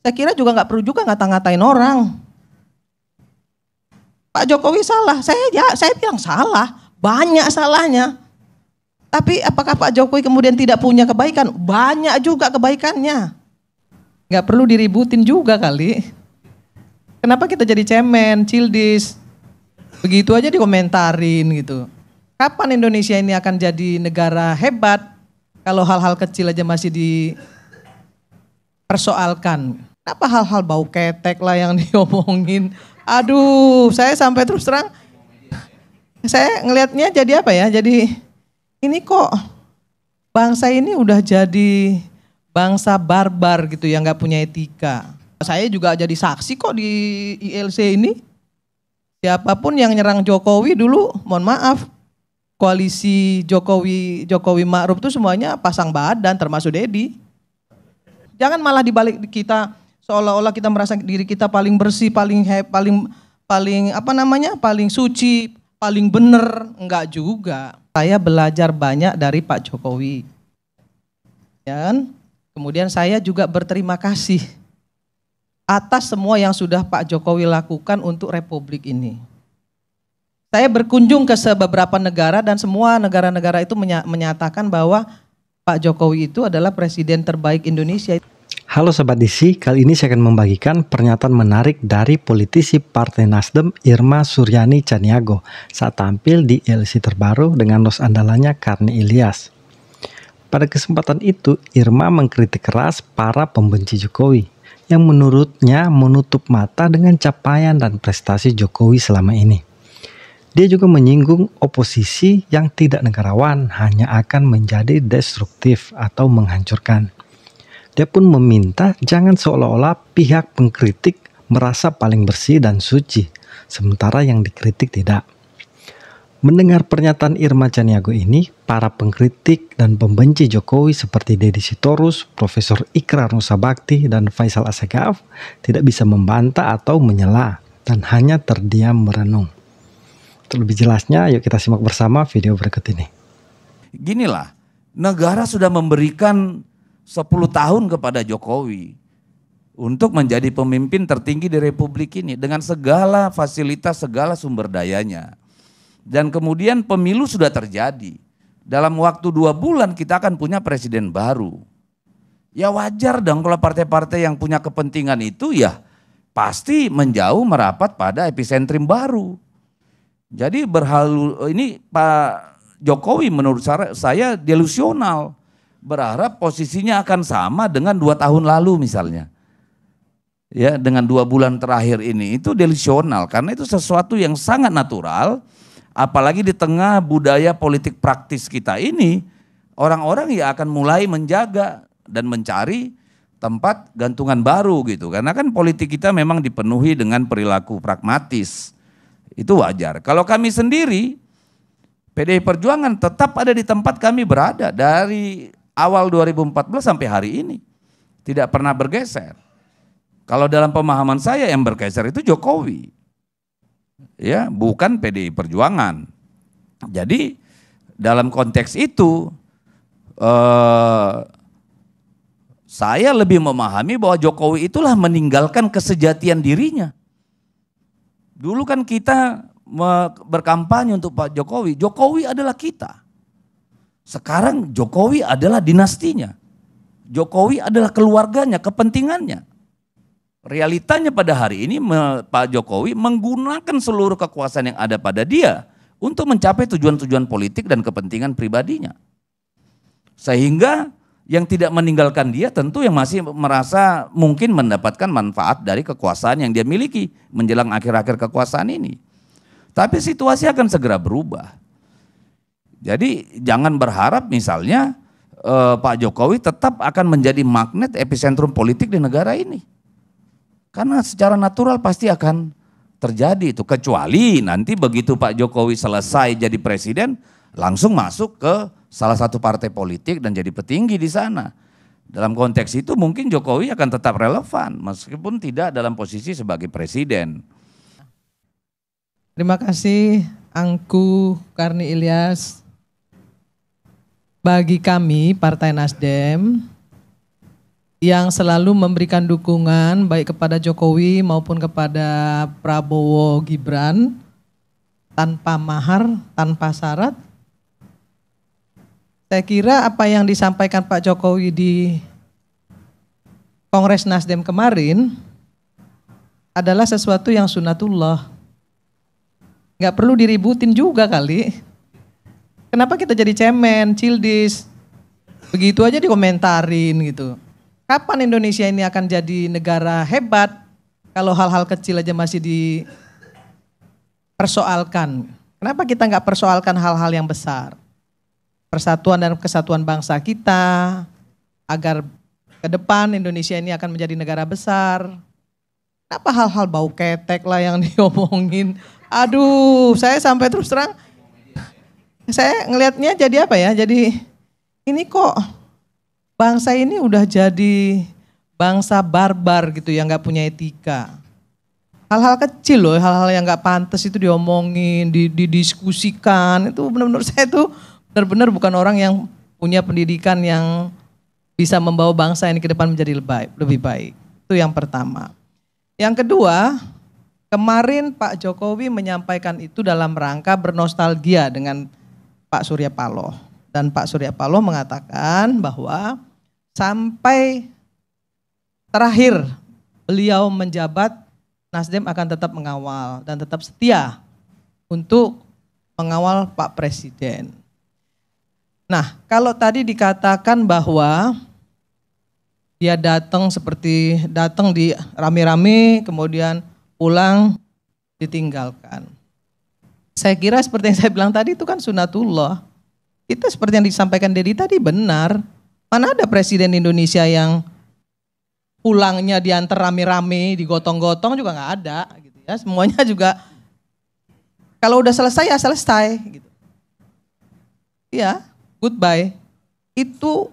Saya kira juga nggak perlu juga ngata-ngatain orang. Pak Jokowi salah, saya bilang salah, banyak salahnya. Tapi apakah Pak Jokowi kemudian tidak punya kebaikan? Banyak juga kebaikannya. Nggak perlu diributin juga kali. Kenapa kita jadi cemen, childish? Begitu aja dikomentarin gitu. Kapan Indonesia ini akan jadi negara hebat kalau hal-hal kecil aja masih dipersoalkan? Kenapa hal-hal bau ketek lah yang diomongin? Aduh, saya sampai terus terang, saya ngelihatnya jadi apa ya? Jadi ini kok bangsa ini udah jadi bangsa barbar gitu yang nggak punya etika. Saya juga jadi saksi kok di ILC ini. Siapapun yang nyerang Jokowi dulu, mohon maaf, koalisi Jokowi Ma'ruf itu semuanya pasang badan, termasuk Dedi. Jangan malah dibalik kita seolah-olah kita merasa diri kita paling bersih, paling paling suci, paling bener. Enggak juga. Saya belajar banyak dari Pak Jokowi. Ya kan? Kemudian saya juga berterima kasih atas semua yang sudah Pak Jokowi lakukan untuk Republik ini. Saya berkunjung ke beberapa negara dan semua negara-negara itu menyatakan bahwa Pak Jokowi itu adalah presiden terbaik Indonesia. Halo Sobat DC, kali ini saya akan membagikan pernyataan menarik dari politisi Partai Nasdem Irma Suryani Chaniago saat tampil di ILC terbaru dengan host andalannya Karni Ilyas. Pada kesempatan itu, Irma mengkritik keras para pembenci Jokowi yang menurutnya menutup mata dengan capaian dan prestasi Jokowi selama ini. Dia juga menyinggung oposisi yang tidak negarawan hanya akan menjadi destruktif atau menghancurkan. Dia pun meminta jangan seolah-olah pihak pengkritik merasa paling bersih dan suci, sementara yang dikritik tidak. Mendengar pernyataan Irma Chaniago ini, para pengkritik dan pembenci Jokowi seperti Deddy Sitorus, Profesor Ikrar Nusa Bakti, dan Faisal Assegaf tidak bisa membantah atau menyela dan hanya terdiam merenung. Untuk lebih jelasnya, yuk kita simak bersama video berikut ini. Ginilah, negara sudah memberikan 10 tahun kepada Jokowi untuk menjadi pemimpin tertinggi di Republik ini dengan segala fasilitas, segala sumber dayanya. Dan kemudian pemilu sudah terjadi. Dalam waktu 2 bulan kita akan punya presiden baru. Ya wajar dong kalau partai-partai yang punya kepentingan itu ya pasti menjauh merapat pada epicentrum baru. Jadi ini Pak Jokowi menurut saya delusional. Berharap posisinya akan sama dengan 2 tahun lalu misalnya. Ya, dengan 2 bulan terakhir ini itu delusional karena itu sesuatu yang sangat natural. Apalagi di tengah budaya politik praktis kita ini, orang-orang ya akan mulai menjaga dan mencari tempat gantungan baru gitu. Karena kan politik kita memang dipenuhi dengan perilaku pragmatis. Itu wajar. Kalau kami sendiri, PDI Perjuangan tetap ada di tempat kami berada dari awal 2014 sampai hari ini. Tidak pernah bergeser. Kalau dalam pemahaman saya yang bergeser itu Jokowi. Ya, bukan PDI Perjuangan. Jadi dalam konteks itu saya lebih memahami bahwa Jokowi itulah meninggalkan kesejatian dirinya. Dulu kan kita berkampanye untuk Pak Jokowi. Jokowi adalah kita. Sekarang Jokowi adalah dinastinya. Jokowi adalah keluarganya, kepentingannya. Realitanya pada hari ini Pak Jokowi menggunakan seluruh kekuasaan yang ada pada dia untuk mencapai tujuan-tujuan politik dan kepentingan pribadinya. Sehingga yang tidak meninggalkan dia tentu yang masih merasa mungkin mendapatkan manfaat dari kekuasaan yang dia miliki menjelang akhir-akhir kekuasaan ini. Tapi situasi akan segera berubah. Jadi jangan berharap misalnya Pak Jokowi tetap akan menjadi magnet epicentrum politik di negara ini. Karena secara natural pasti akan terjadi itu. Kecuali nanti begitu Pak Jokowi selesai jadi presiden, langsung masuk ke salah satu partai politik dan jadi petinggi di sana. Dalam konteks itu mungkin Jokowi akan tetap relevan meskipun tidak dalam posisi sebagai presiden. Terima kasih Angku Karni Ilyas. Bagi kami Partai Nasdem, yang selalu memberikan dukungan baik kepada Jokowi maupun kepada Prabowo Gibran tanpa mahar, tanpa syarat. Saya kira apa yang disampaikan Pak Jokowi di Kongres Nasdem kemarin adalah sesuatu yang sunatullah. Nggak perlu diributin juga kali. Kenapa kita jadi cemen, cildis, begitu aja dikomentarin gitu. Kapan Indonesia ini akan jadi negara hebat kalau hal-hal kecil aja masih dipersoalkan? Kenapa kita nggak persoalkan hal-hal yang besar? Persatuan dan kesatuan bangsa kita, agar ke depan Indonesia ini akan menjadi negara besar. Kenapa hal-hal bau ketek lah yang diomongin? Aduh, saya sampai terus terang, saya ngelihatnya jadi apa ya? Jadi ini kok bangsa ini udah jadi bangsa barbar gitu yang nggak punya etika. Hal-hal kecil loh, hal-hal yang nggak pantas itu diomongin, didiskusikan. Itu benar-benar saya tuh benar-benar bukan orang yang punya pendidikan yang bisa membawa bangsa ini ke depan menjadi lebih baik. Itu yang pertama. Yang kedua, kemarin Pak Jokowi menyampaikan itu dalam rangka bernostalgia dengan Pak Surya Paloh. Dan Pak Surya Paloh mengatakan bahwa sampai terakhir beliau menjabat, Nasdem akan tetap mengawal dan tetap setia untuk mengawal Pak Presiden. Nah, kalau tadi dikatakan bahwa dia datang di rame-rame, kemudian pulang ditinggalkan. Saya kira seperti yang saya bilang tadi itu kan sunatullah. Itu seperti yang disampaikan Dedi tadi benar. Mana ada presiden Indonesia yang pulangnya diantar rame-rame, digotong-gotong juga nggak ada. Gitu ya. Semuanya juga kalau udah selesai ya selesai. Gitu. Ya, goodbye. Itu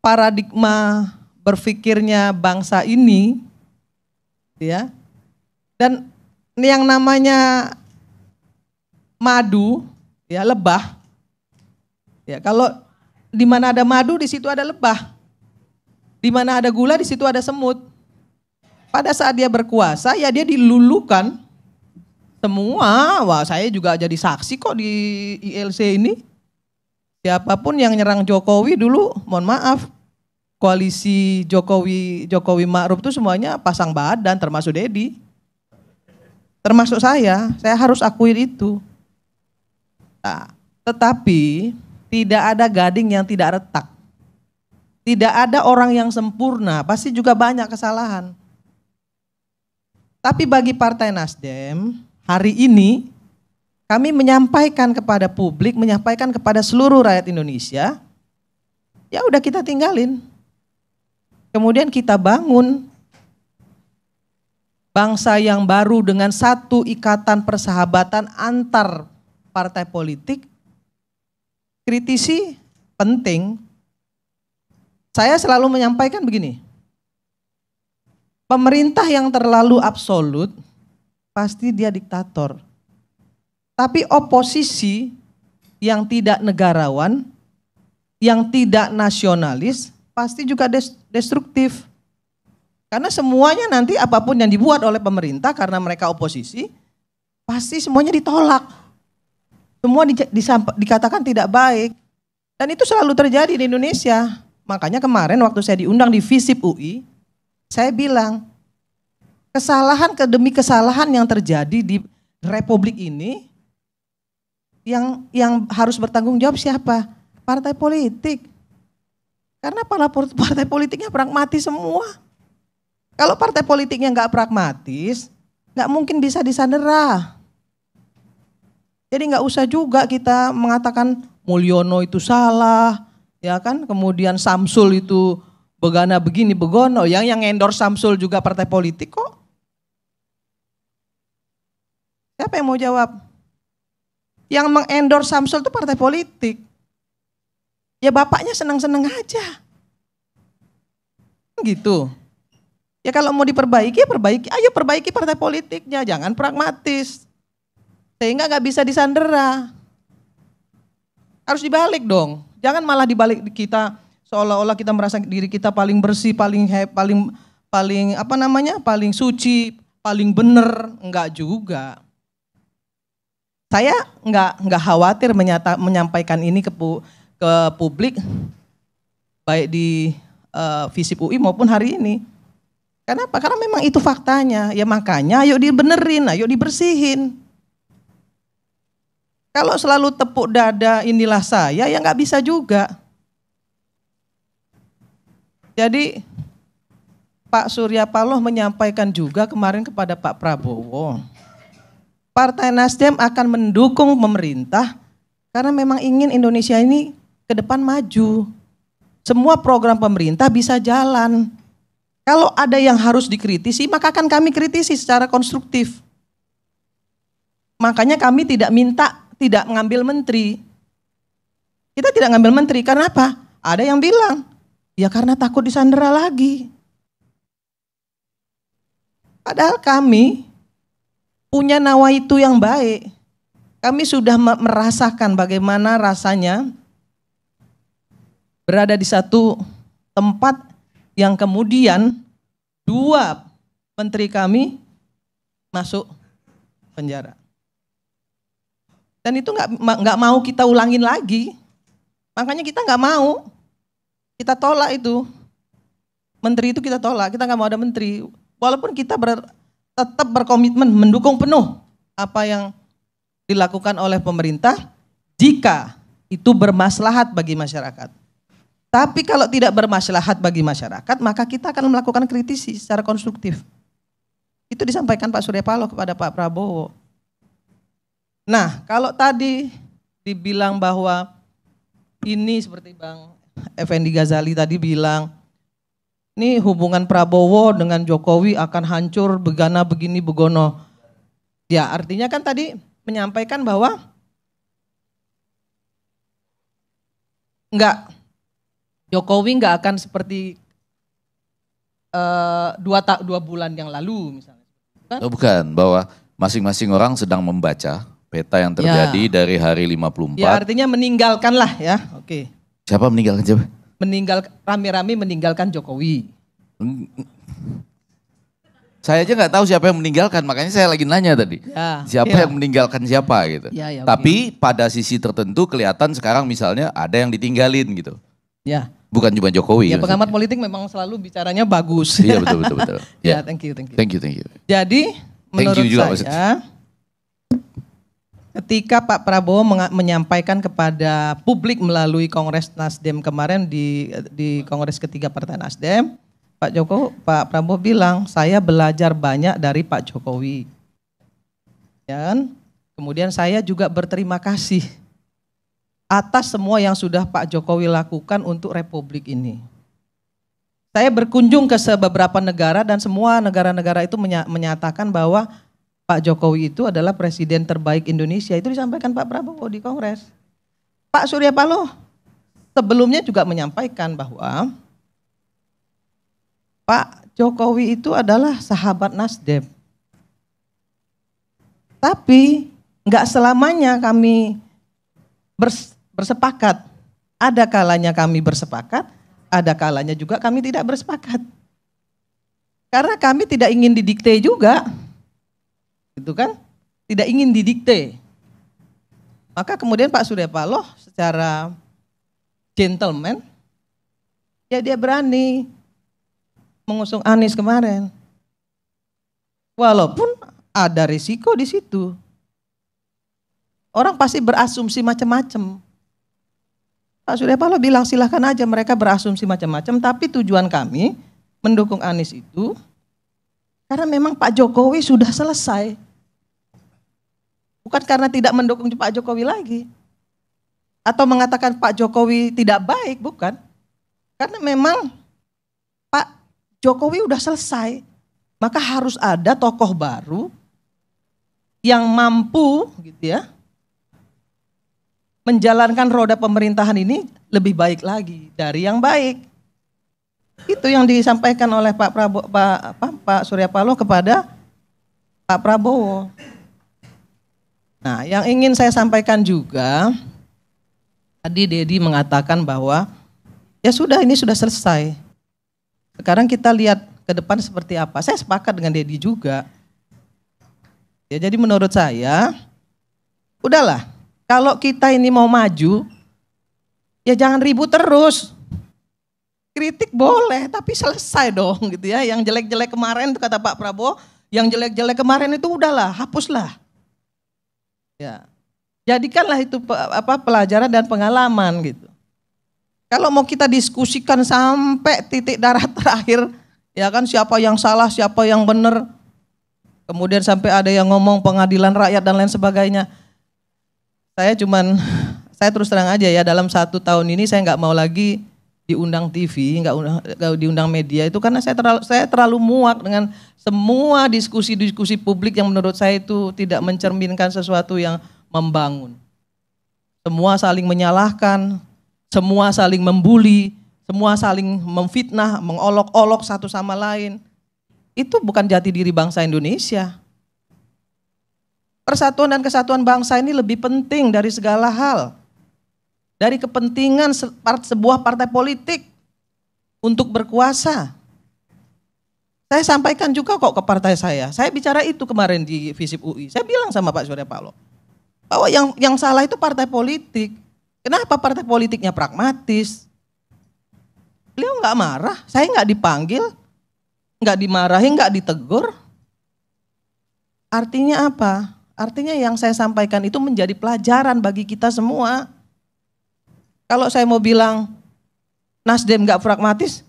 paradigma berpikirnya bangsa ini, ya. Dan yang namanya madu, ya lebah. Ya, kalau di mana ada madu di situ ada lebah. Di mana ada gula di situ ada semut. Pada saat dia berkuasa ya dia dilulukan semua. Wah, saya juga jadi saksi kok di ILC ini. Siapapun yang nyerang Jokowi dulu, mohon maaf, koalisi Jokowi Ma'ruf itu semuanya pasang badan, termasuk Dedi. Termasuk saya harus akui itu. Nah, tetapi tidak ada gading yang tidak retak. Tidak ada orang yang sempurna, pasti juga banyak kesalahan. Tapi bagi Partai Nasdem, hari ini kami menyampaikan kepada publik, menyampaikan kepada seluruh rakyat Indonesia, ya udah kita tinggalin. Kemudian kita bangun bangsa yang baru dengan satu ikatan persahabatan antar partai politik. Kritisi penting. Saya selalu menyampaikan begini. Pemerintah yang terlalu absolut pasti dia diktator. Tapi oposisi yang tidak negarawan, yang tidak nasionalis, pasti juga destruktif. Karena semuanya nanti apapun yang dibuat oleh pemerintah karena mereka oposisi, pasti semuanya ditolak. Semua dikatakan tidak baik. Dan itu selalu terjadi di Indonesia. Makanya kemarin waktu saya diundang di FISIP UI, saya bilang, kesalahan demi kesalahan yang terjadi di Republik ini, yang harus bertanggung jawab siapa? Partai politik. Karena partai politiknya pragmatis semua. Kalau partai politiknya nggak pragmatis, nggak mungkin bisa disandera. Jadi nggak usah juga kita mengatakan Mulyono itu salah, ya kan? Kemudian Samsul itu begana begini begono. Yang endorse Samsul juga partai politik kok. Siapa yang mau jawab? Yang mengendorse Samsul itu partai politik. Ya bapaknya senang-senang aja. Gitu. Ya kalau mau diperbaiki, ya perbaiki. Ayo perbaiki partai politiknya, jangan pragmatis. Sehingga gak bisa disandera. Harus dibalik dong. Jangan malah dibalik kita seolah-olah kita merasa diri kita paling bersih, paling paling suci, paling benar. Enggak juga. Saya enggak khawatir menyampaikan ini ke publik, baik di FISIP UI maupun hari ini. Kenapa? Karena memang itu faktanya. Ya makanya ayo dibenerin, ayo dibersihin. Kalau selalu tepuk dada inilah saya, ya nggak bisa juga. Jadi Pak Surya Paloh menyampaikan juga kemarin kepada Pak Prabowo, Partai Nasdem akan mendukung pemerintah karena memang ingin Indonesia ini ke depan maju. Semua program pemerintah bisa jalan. Kalau ada yang harus dikritisi, maka akan kami kritisi secara konstruktif. Makanya kami tidak ngambil menteri. Kita tidak ngambil menteri, karena apa? Ada yang bilang, ya karena takut disandera lagi. Padahal kami punya nawaitu yang baik. Kami sudah merasakan bagaimana rasanya berada di satu tempat yang kemudian 2 menteri kami masuk penjara. Dan itu nggak mau kita ulangin lagi. Makanya kita nggak mau. Kita tolak itu. Menteri itu kita tolak. Kita nggak mau ada menteri. Walaupun kita tetap berkomitmen mendukung penuh apa yang dilakukan oleh pemerintah jika itu bermaslahat bagi masyarakat. Tapi kalau tidak bermaslahat bagi masyarakat, maka kita akan melakukan kritisi secara konstruktif. Itu disampaikan Pak Surya Paloh kepada Pak Prabowo. Nah, kalau tadi dibilang bahwa ini seperti Bang Effendi Ghazali tadi bilang, ini hubungan Prabowo dengan Jokowi akan hancur begana begini begono. Ya artinya kan tadi menyampaikan bahwa Jokowi enggak akan seperti 2 bulan yang lalu misalnya. Kan? Oh, bukan, bahwa masing-masing orang sedang membaca peta yang terjadi dari hari 54. Ya artinya meninggalkanlah ya, oke. Siapa meninggalkan siapa? Rame-rame meninggalkan Jokowi. Saya aja nggak tahu siapa yang meninggalkan, makanya saya lagi nanya tadi. Siapa yang meninggalkan siapa gitu. Tapi pada sisi tertentu kelihatan sekarang misalnya ada yang ditinggalin gitu. Ya. Bukan cuma Jokowi. Ya pengamat politik memang selalu bicaranya bagus. Iya betul. Ya, thank you. Jadi menurut saya ketika Pak Prabowo menyampaikan kepada publik melalui Kongres Nasdem kemarin di Kongres ketiga Partai Nasdem, Pak Prabowo bilang, saya belajar banyak dari Pak Jokowi. Dan kemudian saya juga berterima kasih atas semua yang sudah Pak Jokowi lakukan untuk Republik ini. Saya berkunjung ke beberapa negara dan semua negara-negara itu menyatakan bahwa Pak Jokowi itu adalah presiden terbaik Indonesia. Itu disampaikan Pak Prabowo di Kongres. Pak Surya Paloh sebelumnya juga menyampaikan bahwa Pak Jokowi itu adalah sahabat Nasdem. Tapi enggak selamanya kami bersepakat. Ada kalanya kami bersepakat, ada kalanya juga kami tidak bersepakat. Karena kami tidak ingin didikte juga. Gitu kan? Tidak ingin didikte. Maka kemudian Pak Surya Paloh secara gentleman, ya dia berani mengusung Anies kemarin. Walaupun ada risiko di situ. Orang pasti berasumsi macam-macam. Pak Surya Paloh bilang silahkan aja mereka berasumsi macam-macam, tapi tujuan kami mendukung Anies itu karena memang Pak Jokowi sudah selesai. Bukan karena tidak mendukung Pak Jokowi lagi. Atau mengatakan Pak Jokowi tidak baik, bukan. Karena memang Pak Jokowi udah selesai. Maka harus ada tokoh baru yang mampu gitu ya, menjalankan roda pemerintahan ini lebih baik lagi dari yang baik. Itu yang disampaikan oleh Pak Surya Paloh kepada Pak Prabowo. Nah, yang ingin saya sampaikan juga, tadi Dedi mengatakan bahwa Ya sudah, ini sudah selesai. Sekarang kita lihat ke depan seperti apa. Saya sepakat dengan Dedi juga. Ya, jadi menurut saya, udahlah. Kalau kita ini mau maju, ya jangan ribut terus. Kritik boleh, tapi selesai dong gitu ya. Yang jelek-jelek kemarin, kata Pak Prabowo, yang jelek-jelek kemarin itu udahlah, hapuslah. Ya, jadikanlah itu pelajaran dan pengalaman gitu. Kalau mau kita diskusikan sampai titik darah terakhir, ya kan siapa yang salah, siapa yang benar, kemudian sampai ada yang ngomong pengadilan rakyat dan lain sebagainya. Saya terus terang aja ya, dalam 1 tahun ini saya nggak mau lagi diundang TV, nggak diundang media itu karena saya terlalu muak dengan semua diskusi-diskusi publik yang menurut saya itu tidak mencerminkan sesuatu yang membangun. Semua saling menyalahkan, semua saling membuli, semua saling memfitnah, mengolok-olok satu sama lain. Itu bukan jati diri bangsa Indonesia. Persatuan dan kesatuan bangsa ini lebih penting dari segala hal. Dari kepentingan sebuah partai politik untuk berkuasa. Saya sampaikan juga kok ke partai saya. Saya bicara itu kemarin di Visip UI. Saya bilang sama Pak Surya Paloh bahwa yang salah itu partai politik. Kenapa partai politiknya pragmatis? Beliau nggak marah, saya nggak dipanggil, nggak dimarahin, nggak ditegur. Artinya apa? Artinya yang saya sampaikan itu menjadi pelajaran bagi kita semua. Kalau saya mau bilang Nasdem nggak pragmatis,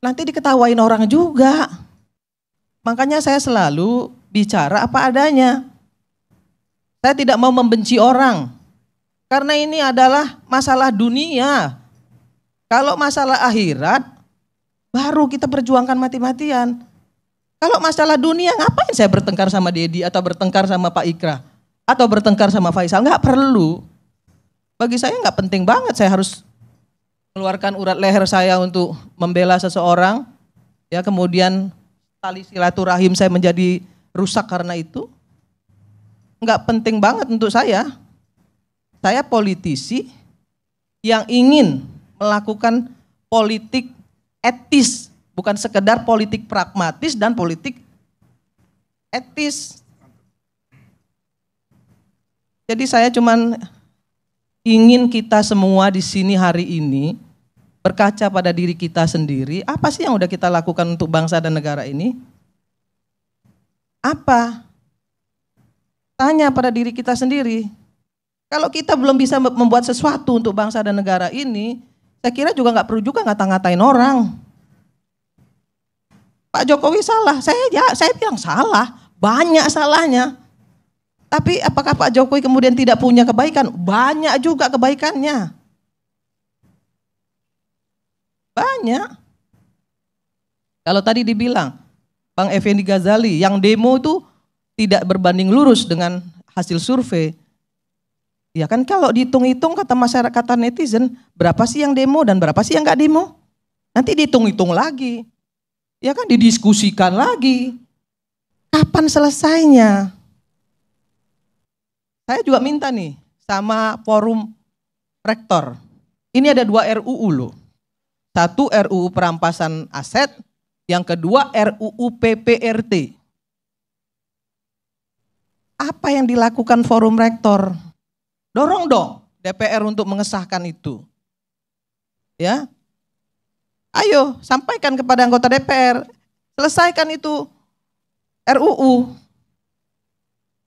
nanti diketawain orang juga. Makanya saya selalu bicara apa adanya. Saya tidak mau membenci orang, karena ini adalah masalah dunia. Kalau masalah akhirat, baru kita perjuangkan mati-matian. Kalau masalah dunia, ngapain saya bertengkar sama Dedi atau bertengkar sama Pak Ikra atau bertengkar sama Faisal? Nggak perlu. Bagi saya nggak penting banget saya harus mengeluarkan urat leher saya untuk membela seseorang. Ya, kemudian tali silaturahim saya menjadi rusak karena itu. Nggak penting banget untuk saya. Saya politisi yang ingin melakukan politik etis, bukan sekedar politik pragmatis dan politik etis. Jadi saya cuman ingin kita semua di sini hari ini berkaca pada diri kita sendiri, apa sih yang udah kita lakukan untuk bangsa dan negara ini? Apa? Tanya pada diri kita sendiri. Kalau kita belum bisa membuat sesuatu untuk bangsa dan negara ini, saya kira juga nggak perlu juga ngata-ngatain orang. Pak Jokowi salah, saya bilang salah, banyak salahnya. Tapi apakah Pak Jokowi kemudian tidak punya kebaikan? Banyak juga kebaikannya. Banyak. Kalau tadi dibilang, Bang Effendi Ghazali, yang demo itu tidak berbanding lurus dengan hasil survei. Ya kan kalau dihitung-hitung kata masyarakat, kata netizen, berapa sih yang demo dan berapa sih yang nggak demo? Nanti dihitung-hitung lagi. Ya kan didiskusikan lagi. Kapan selesainya? Saya juga minta nih sama forum rektor. Ini ada 2 RUU loh. 1 RUU perampasan aset, yang kedua RUU PPRT. Apa yang dilakukan forum rektor? Dorong dong DPR untuk mengesahkan itu. Ya. Ayo sampaikan kepada anggota DPR, selesaikan itu RUU.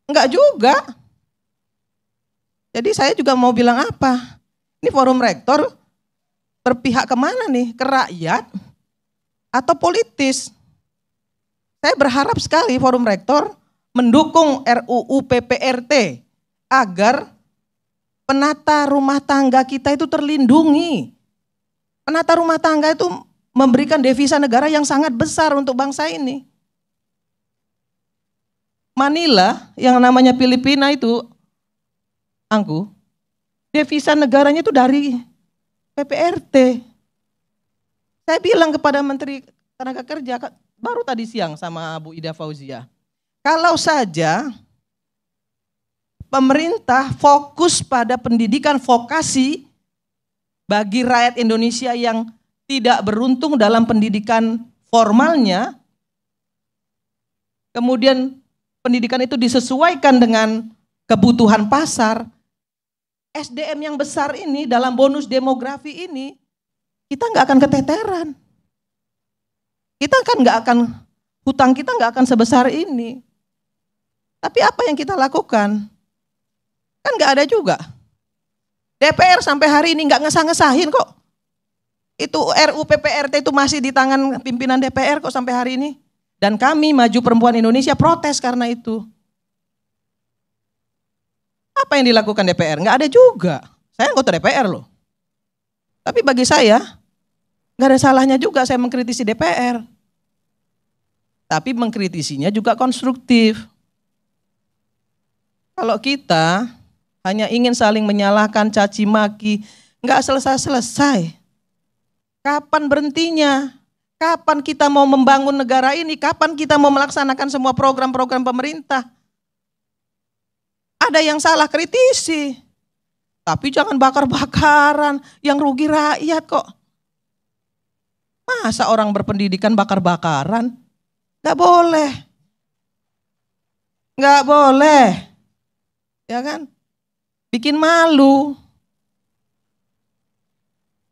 Enggak juga. Jadi saya juga mau bilang apa? Ini forum rektor berpihak kemana nih? Ke rakyat atau politis? Saya berharap sekali forum rektor mendukung RUU PPRT agar penata rumah tangga kita itu terlindungi. Penata rumah tangga itu memberikan devisa negara yang sangat besar untuk bangsa ini. Manila yang namanya Filipina itu, Angku, devisa negaranya itu dari PPRT. Saya bilang kepada Menteri Tenaga Kerja, baru tadi siang sama Bu Ida Fauzia, kalau saja pemerintah fokus pada pendidikan vokasi bagi rakyat Indonesia yang tidak beruntung dalam pendidikan formalnya, kemudian pendidikan itu disesuaikan dengan kebutuhan pasar, SDM yang besar ini dalam bonus demografi ini, kita nggak akan keteteran. Kita kan nggak akan, hutang kita nggak akan sebesar ini. Tapi apa yang kita lakukan? Kan nggak ada juga. DPR sampai hari ini nggak ngesah-ngesahin kok. Itu RUU PPRT itu masih di tangan pimpinan DPR kok sampai hari ini. Dan kami Maju Perempuan Indonesia protes karena itu. Apa yang dilakukan DPR? Nggak ada juga. Saya anggota DPR loh. Tapi bagi saya, nggak ada salahnya juga saya mengkritisi DPR. Tapi mengkritisinya juga konstruktif. Kalau kita hanya ingin saling menyalahkan, caci maki, nggak selesai-selesai. Kapan berhentinya? Kapan kita mau membangun negara ini? Kapan kita mau melaksanakan semua program-program pemerintah? Ada yang salah, kritisi. Tapi jangan bakar-bakaran, yang rugi rakyat kok. Masa orang berpendidikan bakar-bakaran? Gak boleh. Gak boleh. Ya kan? Bikin malu.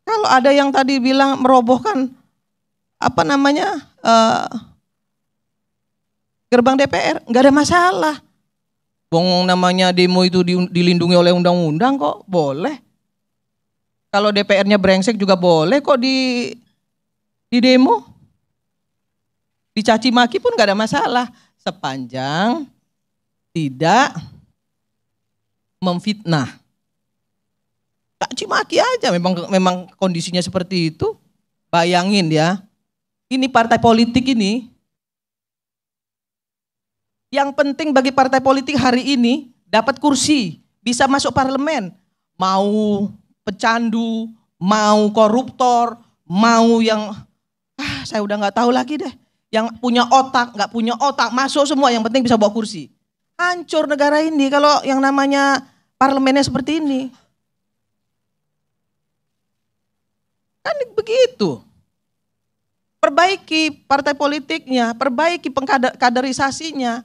Kalau ada yang tadi bilang merobohkan gerbang DPR, nggak ada masalah. Bong namanya demo itu dilindungi oleh undang-undang kok, boleh. Kalau DPR-nya brengsek juga boleh kok di demo. Dicaci maki pun nggak ada masalah, sepanjang tidak memfitnah. Caci maki aja, memang kondisinya seperti itu. Bayangin ya, ini partai politik ini, yang penting bagi partai politik hari ini dapat kursi, bisa masuk parlemen. Mau pecandu, mau koruptor, mau yang saya udah nggak tahu lagi deh. Yang punya otak, nggak punya otak, masuk semua. Yang penting bisa bawa kursi. Hancur negara ini kalau yang namanya parlemennya seperti ini. Kan begitu. Perbaiki partai politiknya, perbaiki kaderisasinya.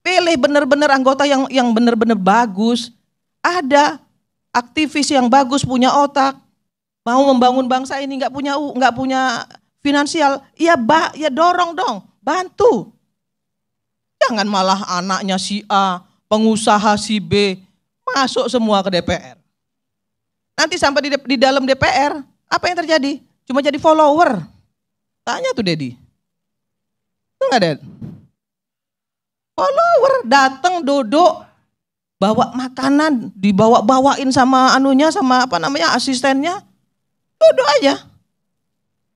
Pilih benar-benar anggota yang benar-benar bagus. Ada aktivis yang bagus, punya otak, mau membangun bangsa ini, nggak punya finansial, ya dorong dong, bantu. Jangan malah anaknya si A, pengusaha si B, masuk semua ke DPR. Nanti sampai di dalam DPR, apa yang terjadi? Cuma jadi follower. Tanya tuh Dedi. Itu nggak Ded? Follower datang duduk, bawa makanan, dibawain sama asistennya, duduk aja.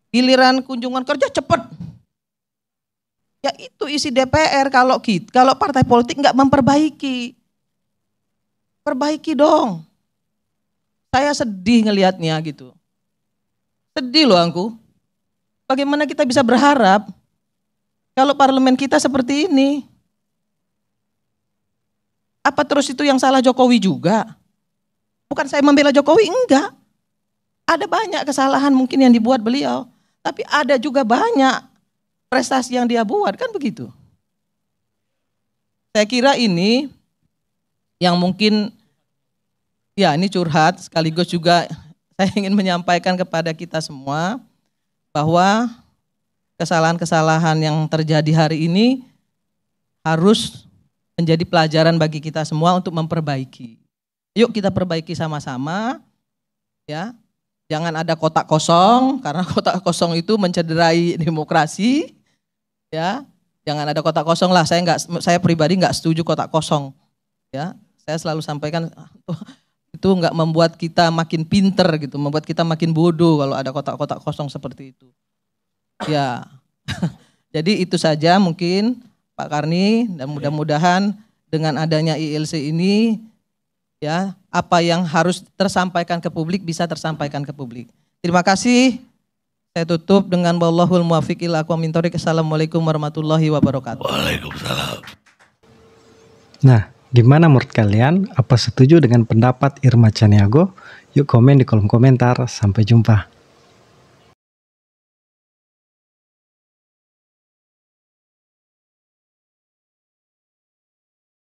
Giliran kunjungan kerja cepet. Ya itu isi DPR kalau partai politik nggak memperbaiki. Perbaiki dong. Saya sedih ngelihatnya gitu. Sedih loh aku. Bagaimana kita bisa berharap kalau parlemen kita seperti ini? Apa terus itu yang salah Jokowi juga? Bukan saya membela Jokowi, enggak. Ada banyak kesalahan mungkin yang dibuat beliau. Tapi ada juga banyak prestasi yang dia buat, kan begitu. Saya kira ini yang mungkin, ya ini curhat, sekaligus juga saya ingin menyampaikan kepada kita semua bahwa kesalahan-kesalahan yang terjadi hari ini harus menjadi pelajaran bagi kita semua untuk memperbaiki. Yuk kita perbaiki sama-sama, ya. Jangan ada kotak kosong, karena kotak kosong itu mencederai demokrasi, ya. Jangan ada kotak kosong lah. Saya pribadi nggak setuju kotak kosong, ya. Saya selalu sampaikan itu nggak membuat kita makin pinter gitu, membuat kita makin bodoh kalau ada kotak-kotak kosong seperti itu. Ya, jadi itu saja mungkin Pak Karni, dan mudah-mudahan dengan adanya ILC ini, ya apa yang harus tersampaikan ke publik bisa tersampaikan ke publik. Terima kasih. Saya tutup dengan wallahul muwaffiq ila aqwamit thoriq. Assalamualaikum warahmatullahi wabarakatuh. Waalaikumsalam. Nah, gimana menurut kalian? Apa setuju dengan pendapat Irma Caniago? Yuk komen di kolom komentar. Sampai jumpa.